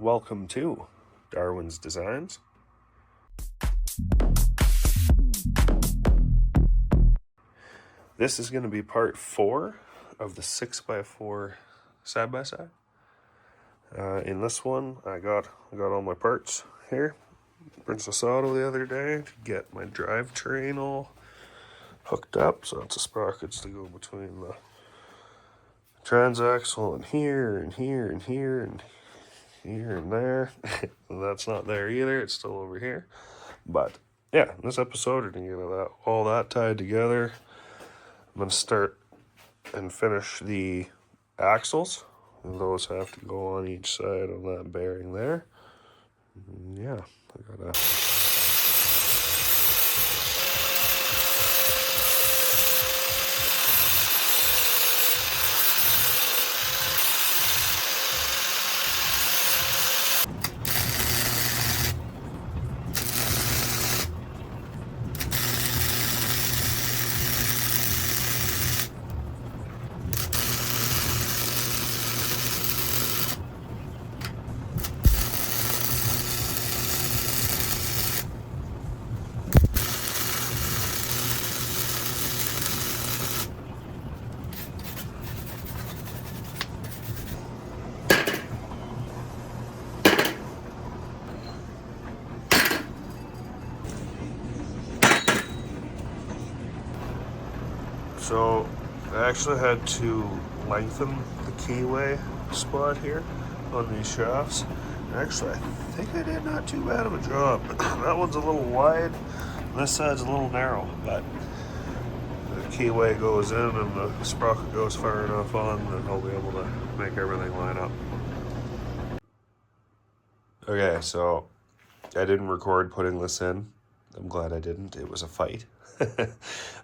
Welcome to Darwin's Designs. This is going to be part 4 of the 6x4 side-by-side. In this one, I got all my parts here. Princess Auto the other day to get my drivetrain all hooked up. So it's the sprockets to go between the transaxle and here and here and here and here and there. That's not there either. It's still over here. But yeah, in this episode, we're going to get all that tied together. I'm going to start and finish the axles. And those have to go on each side of that bearing there. And yeah, I gotta... So I actually had to lengthen the keyway spot here on these shafts. Actually, I think I did not too bad of a job. That one's a little wide, this side's a little narrow, but the keyway goes in and the sprocket goes far enough on that I'll be able to make everything line up. Okay, so I didn't record putting this in. I'm glad I didn't. It was a fight.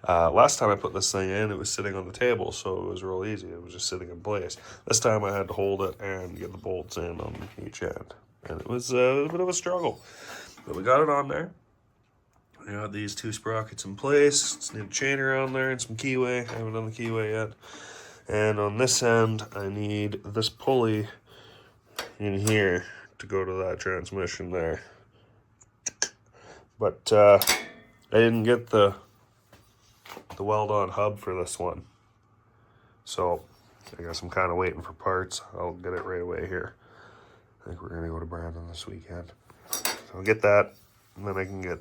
Last time I put this thing in, it was sitting on the table, so it was real easy. It was just sitting in place. This time I had to hold it and get the bolts in on each end, and it was a bit of a struggle. But we got it on there. I got these 2 sprockets in place. Just need a chain around there and some keyway. I haven't done the keyway yet. And on this end, I need this pulley in here to go to that transmission there. But I didn't get the weld-on hub for this one, so I guess I'm kind of waiting for parts. I'll get it right away here. I think we're gonna go to Brandon this weekend, so I'll get that, and then I can get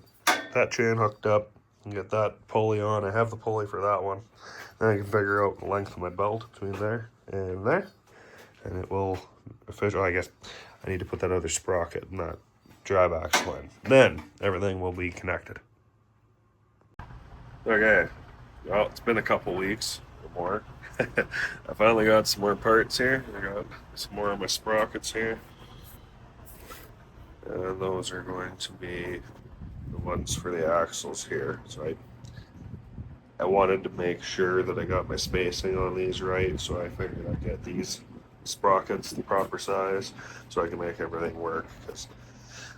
that chain hooked up and get that pulley on. I have the pulley for that one. Then I can figure out the length of my belt between there, and it will officially. I guess I need to put that other sprocket in that drive axle in. Then everything will be connected. Okay, well, it's been a couple weeks or more. I finally got some more parts here. I got some more of my sprockets here. And those are going to be the ones for the axles here. So I wanted to make sure that I got my spacing on these right, so I figured I'd get these sprockets the proper size so I can make everything work. Because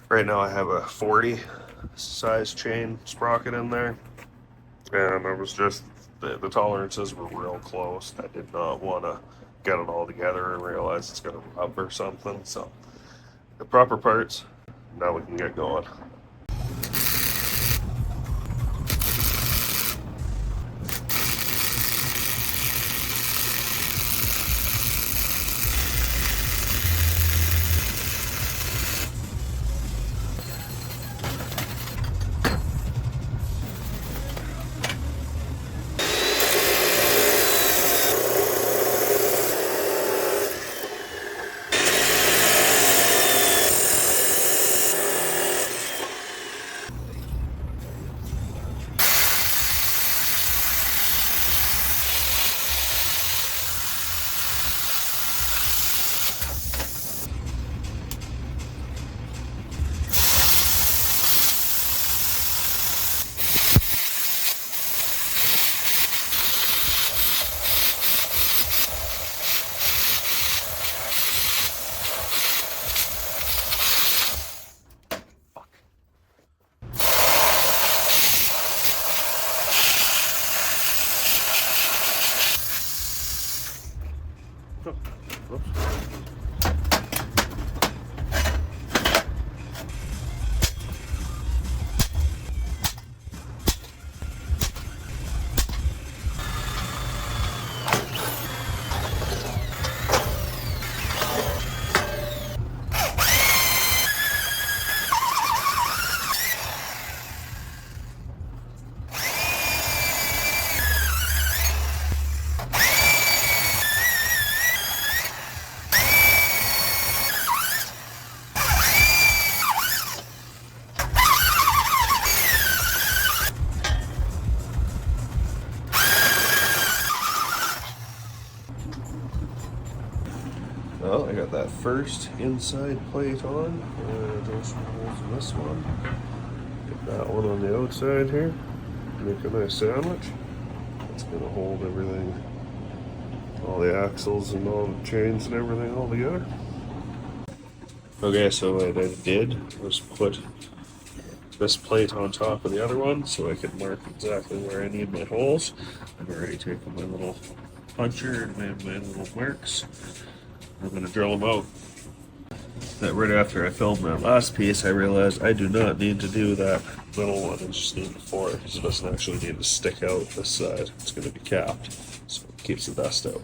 right now I have a 40 size chain sprocket in there. And I was just, the tolerances were real close. I did not want to get it all together and realize it's going to rub or something. So the proper parts, now we can get going. first inside plate on. Drill some holes in this one. Get that one on the outside here. Make a nice sandwich. It's going to hold everything, all the axles and all the chains and everything all together. Okay, so what I did was put this plate on top of the other one so I could mark exactly where I need my holes. I've already taken my little puncher and made my little marks. I'm going to drill them out. Right after I filmed that last piece, I realized I do not need to do that little one. I just need the four. So it doesn't actually need to stick out this side. It's going to be capped, so it keeps the dust out.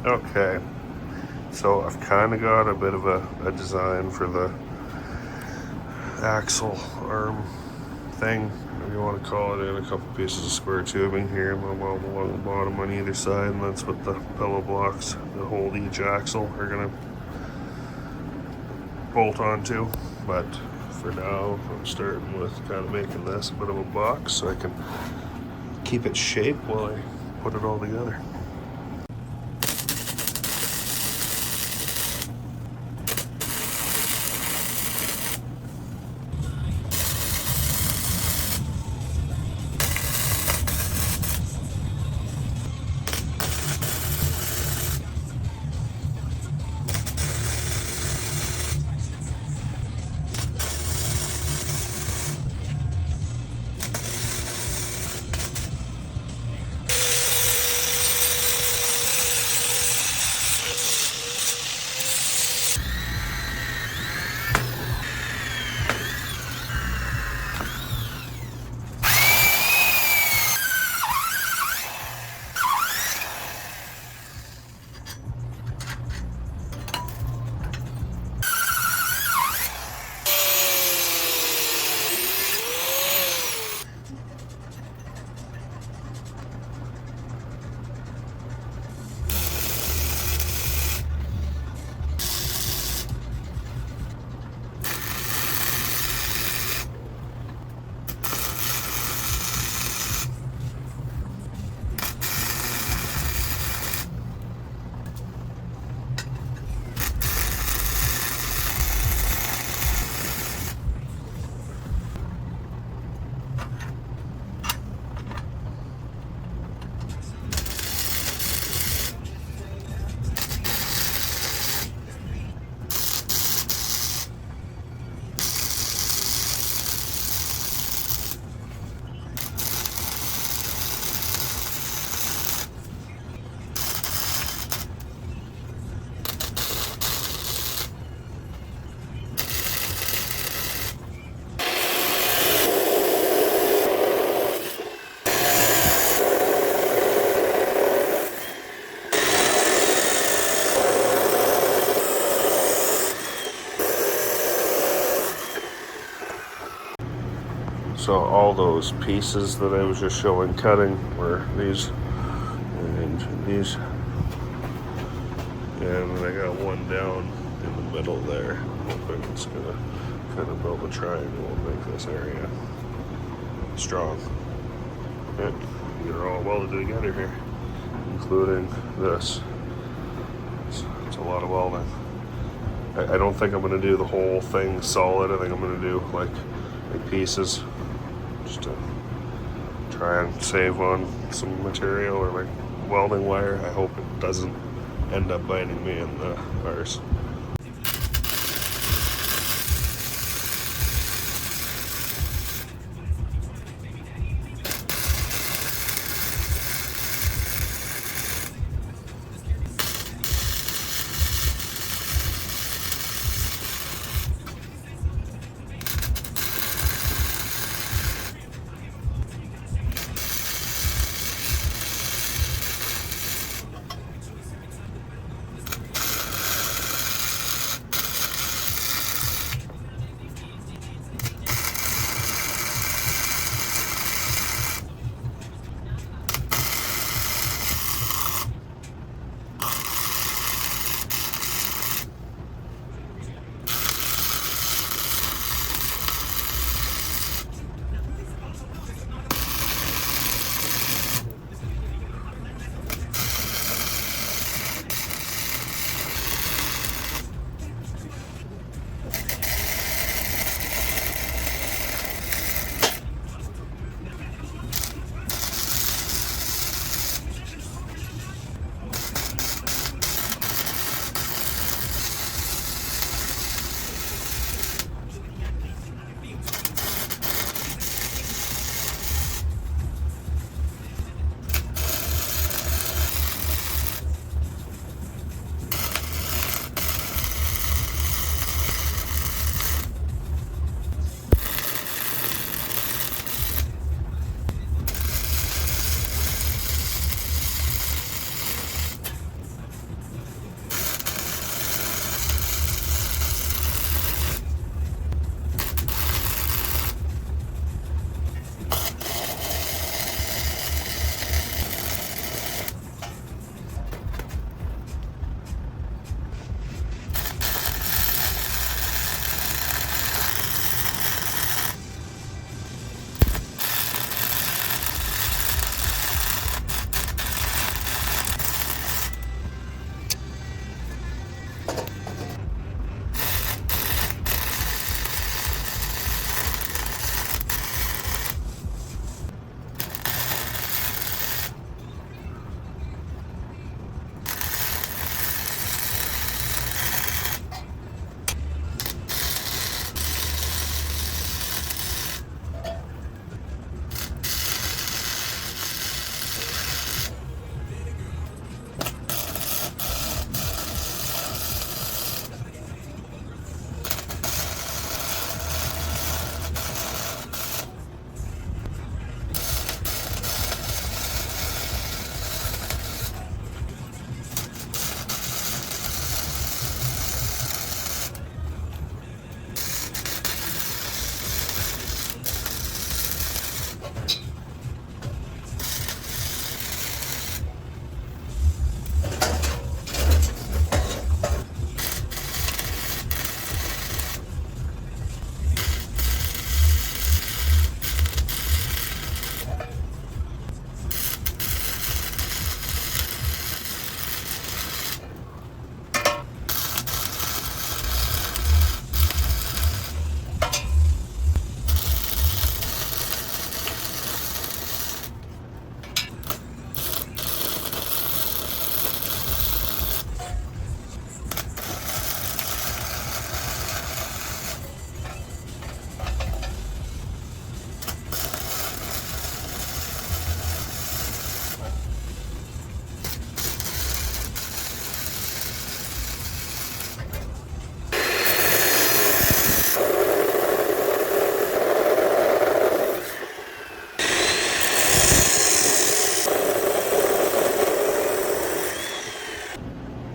Okay, so I've kind of got a bit of a design for the axle arm thing, if you want to call it, in a couple pieces of square tubing here along the bottom on either side, and that's what the pillow blocks that hold each axle are going to bolt onto. But for now, I'm starting with kind of making this a bit of a box so I can keep its shape while I put it all together. So all those pieces that I was just showing cutting were these and these. And I got one down in the middle there. I'm hoping it's gonna kind of build a triangle and make this area strong. And they're all welded together here, including this. It's a lot of welding. I don't think I'm gonna do the whole thing solid. I think I'm gonna do like pieces, just to try and save on some material or like welding wire. I hope it doesn't end up biting me in the arse.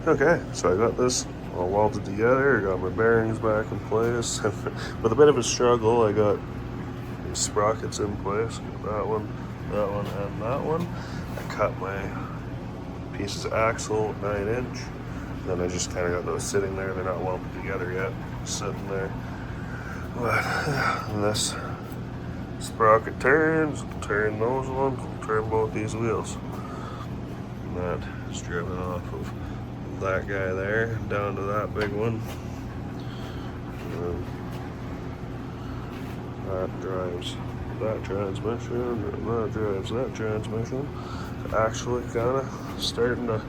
Okay, so I got this all welded together, I got my bearings back in place. With a bit of a struggle, I got these sprockets in place. That one, and that one. I cut my pieces of axle 9-inch. Then I just kind of got those sitting there. They're not welded together yet, just sitting there. But this sprocket turns, turn those ones, turn both these wheels. And that is driven off of that guy there down to that big one. And that drives that transmission, and that drives that transmission. Actually kind of starting to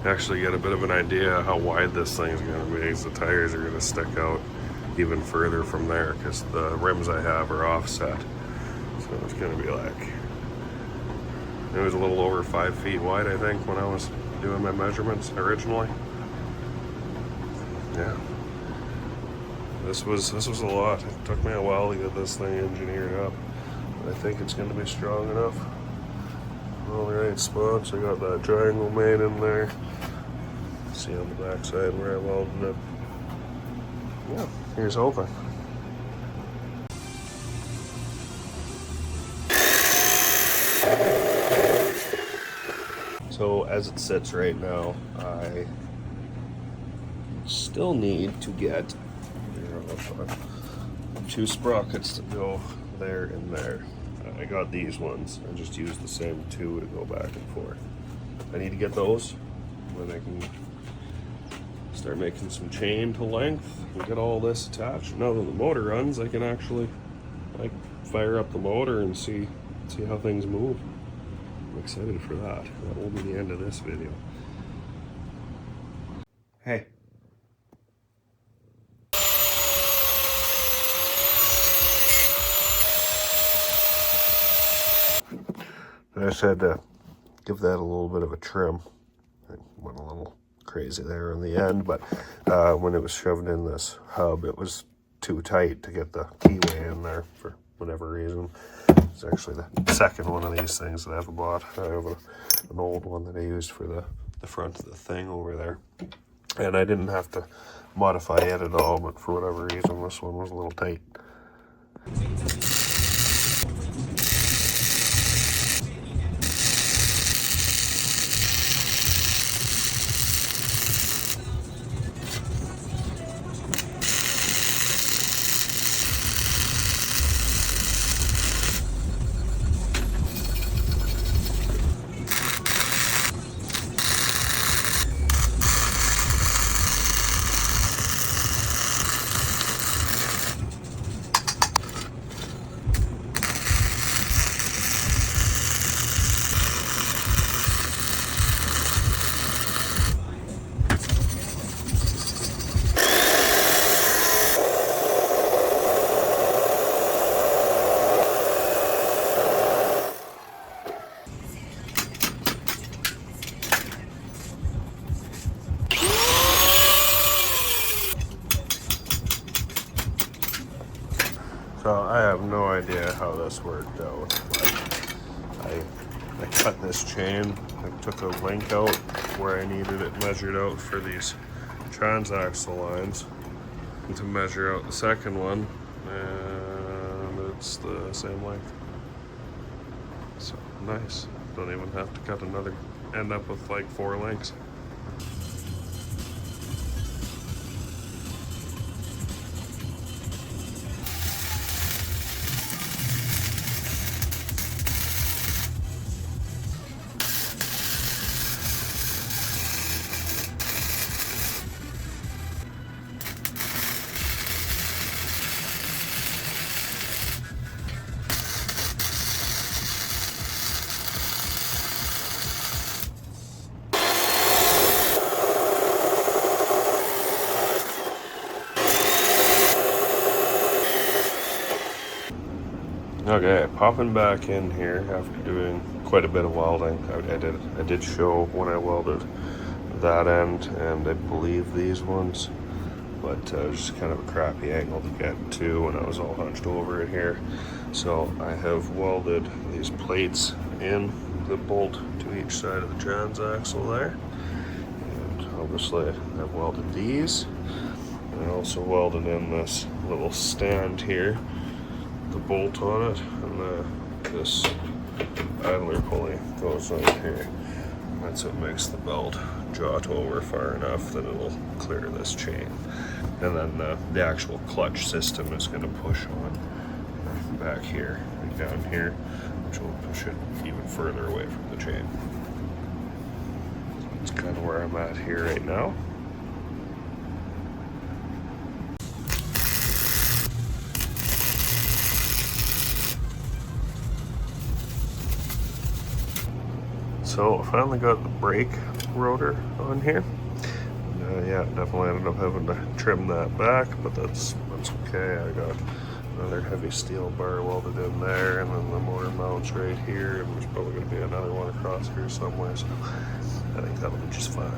actually get a bit of an idea how wide this thing's going to be, because the tires are going to stick out even further from there because the rims I have are offset. So it's going to be like, it was a little over 5 feet wide, I think, when I was doing my measurements originally. Yeah. This was a lot. It took me a while to get this thing engineered up. But I think it's going to be strong enough. All the right spots. I got that triangle made in there. See on the back side where I welded it. Yeah, here's hoping. So as it sits right now, I still need to get 2 sprockets to go there and there. I got these ones. I just used the same 2 to go back and forth. I need to get those, then I can start making some chain to length and get all this attached. Now that the motor runs, I can actually fire up the motor and see how things move. I'm excited for that. That will be the end of this video. Hey. I just had to give that a little bit of a trim. I went a little crazy there in the end, but when it was shoved in this hub, it was too tight to get the keyway in there for whatever reason. It's actually the second one of these things that I've bought. I have an old one that I used for the front of the thing over there. And I didn't have to modify it at all, but for whatever reason, this one was a little tight. So I have no idea how this worked out, but I cut this chain. I took a link out where I needed it measured out for these transaxle lines, and to measure out the second one, and it's the same length. So nice. Don't even have to cut another. End up with like 4 links. Okay, popping back in here after doing quite a bit of welding. I did show when I welded that end and I believe these ones, but just kind of a crappy angle to get to when I was all hunched over it here. So I have welded these plates in the bolt to each side of the transaxle there, and obviously I've welded these. I also welded in this little stand here, the bolt on it, and this idler pulley goes on here. And that's what makes the belt jot over far enough that it'll clear this chain. And then the actual clutch system is going to push on back here and down here, which will push it even further away from the chain. That's kind of where I'm at here right now. So I finally got the brake rotor on here. Yeah, definitely ended up having to trim that back, but that's okay. I got another heavy steel bar welded in there, and then the motor mounts right here, and there's probably going to be another one across here somewhere, so I think that'll be just fine.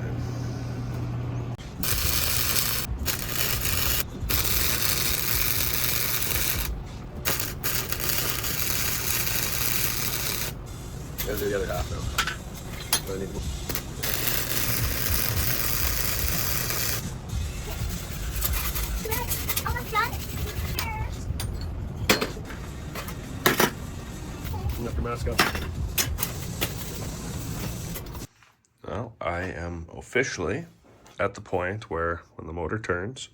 Gotta do the other half now. I need Enough your mask up. Well, I am officially at the point where when the motor turns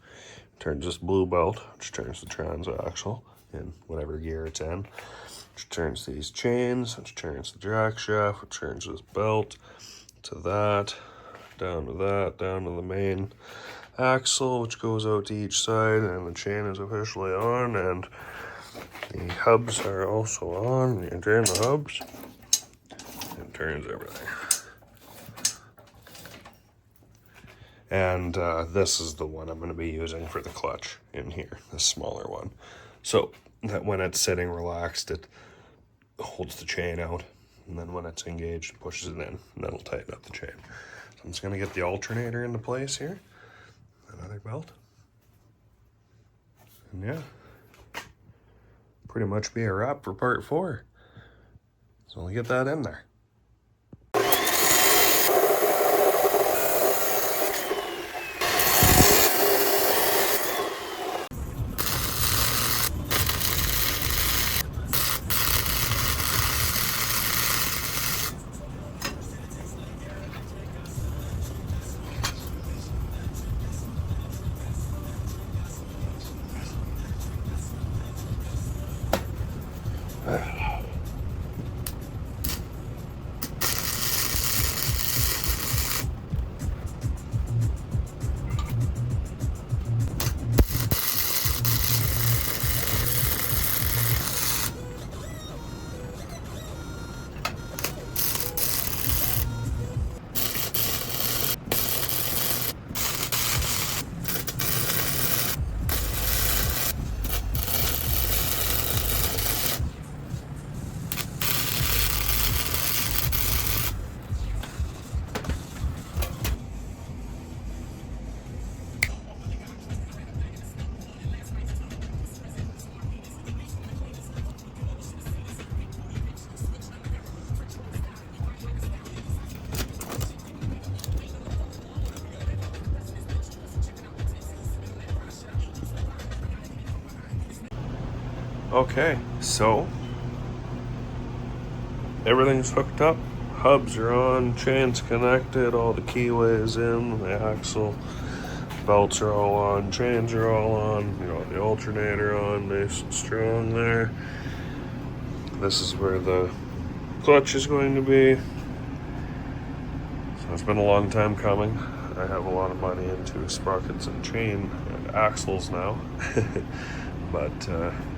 this blue belt, which turns the transaxle in whatever gear it's in, which turns these chains, which turns the jack shaft, which turns this belt to that, down to the main axle, which goes out to each side, and the chain is officially on, and the hubs are also on. You turn the hubs, it turns everything. And this is the one I'm going to be using for the clutch in here, the smaller one. So that when it's sitting relaxed, it holds the chain out, and then when it's engaged, it pushes it in, and that'll tighten up the chain. So I'm just going to get the alternator into place here, another belt, and yeah, pretty much be a wrap for part 4. So I'll get that in there. Okay, so everything's hooked up. Hubs are on, chains connected, all the keyways in, the axle belts are all on, chains are all on, you know, the alternator on, nice and strong there. This is where the clutch is going to be. So it's been a long time coming. I have a lot of money into sprockets and chain and axles now. But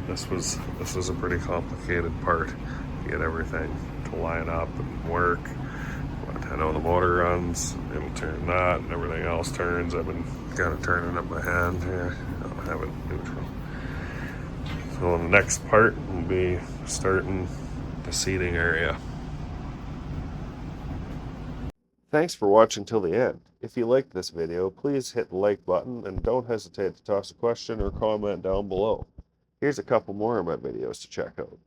this was a pretty complicated part to get everything to line up and work. But I know the motor runs, it'll turn that, and everything else turns. I've been kind of turning up my hand here. I'll have it neutral. So the next part will be starting the seating area. Thanks for watching till the end. If you liked this video, please hit the like button and don't hesitate to toss a question or comment down below. Here's a couple more of my videos to check out.